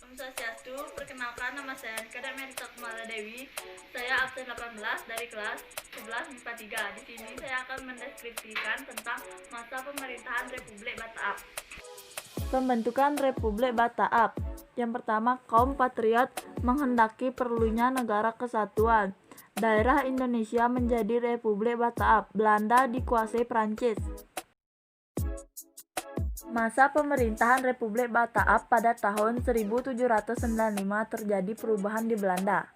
Om Swastiastu, perkenalkan nama saya Nikada Merita Kumala Dewi. Saya absen 18 dari kelas 11 MIPA 3. Di sini saya akan mendeskripsikan tentang masa pemerintahan Republik Batak. Pembentukan Republik Batak. Yang pertama, kaum patriot menghendaki perlunya negara kesatuan. Daerah Indonesia menjadi Republik Batak. Belanda dikuasai Prancis. Masa pemerintahan Republik Batak pada tahun 1795 terjadi perubahan di Belanda.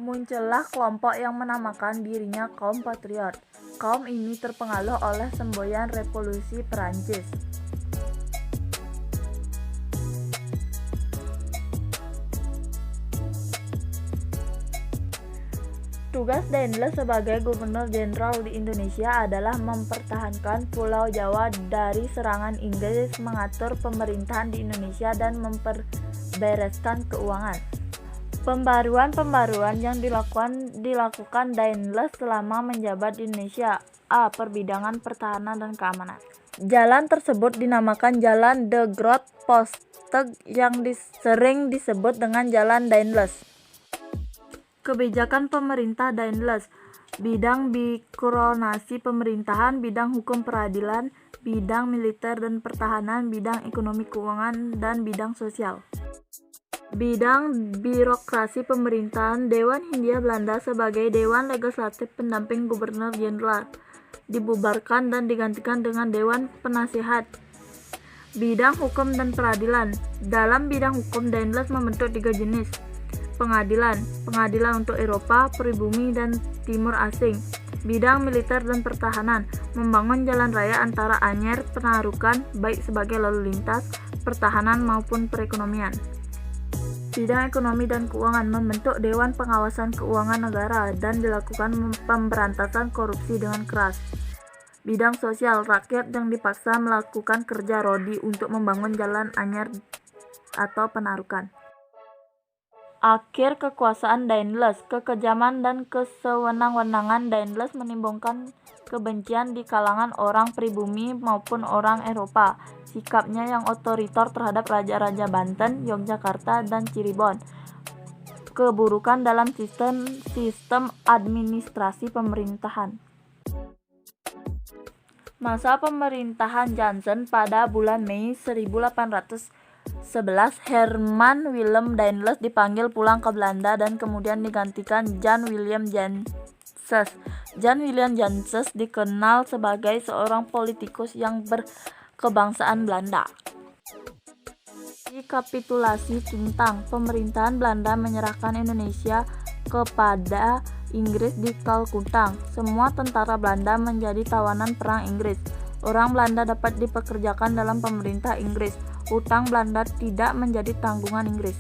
Muncullah kelompok yang menamakan dirinya kaum patriot. Kaum ini terpengaruh oleh semboyan revolusi Prancis. Tugas Daendels sebagai Gubernur Jenderal di Indonesia adalah mempertahankan Pulau Jawa dari serangan Inggris, mengatur pemerintahan di Indonesia, dan memperbereskan keuangan. Pembaruan yang dilakukan Daendels selama menjabat di Indonesia. A. Perbidangan pertahanan dan keamanan. Jalan tersebut dinamakan Jalan De Groot Posteg yang sering disebut dengan Jalan Daendels. Kebijakan pemerintah Daendels: bidang birokrasi pemerintahan, bidang hukum peradilan, bidang militer dan pertahanan, bidang ekonomi keuangan, dan bidang sosial. Bidang birokrasi pemerintahan: Dewan Hindia Belanda sebagai dewan legislatif pendamping gubernur jenderal dibubarkan dan digantikan dengan Dewan Penasihat. Bidang hukum dan peradilan: dalam bidang hukum Daendels membentuk 3 jenis pengadilan untuk Eropa, pribumi, dan Timur Asing. Bidang militer dan pertahanan: membangun jalan raya antara Anyer, Penarukan, baik sebagai lalu lintas, pertahanan maupun perekonomian. Bidang ekonomi dan keuangan: membentuk Dewan Pengawasan Keuangan Negara dan dilakukan pemberantasan korupsi dengan keras. Bidang sosial: rakyat yang dipaksa melakukan kerja rodi untuk membangun jalan Anyer atau Penarukan. Akhir kekuasaan Daendels: kekejaman dan kesewenang-wenangan Daendels menimbulkan kebencian di kalangan orang pribumi maupun orang Eropa. Sikapnya yang otoriter terhadap raja-raja Banten, Yogyakarta, dan Cirebon. Keburukan dalam sistem administrasi pemerintahan. Masa pemerintahan Johnson pada bulan Mei 1811, Herman Willem Daendels dipanggil pulang ke Belanda dan kemudian digantikan Jan Willem Janssens. Jan Willem Janssens dikenal sebagai seorang politikus yang berkebangsaan Belanda. Rekapitulasi Kintang: pemerintahan Belanda menyerahkan Indonesia kepada Inggris di Kalkuntang. Semua tentara Belanda menjadi tawanan perang Inggris. Orang Belanda dapat dipekerjakan dalam pemerintah Inggris. Utang Belanda tidak menjadi tanggungan Inggris.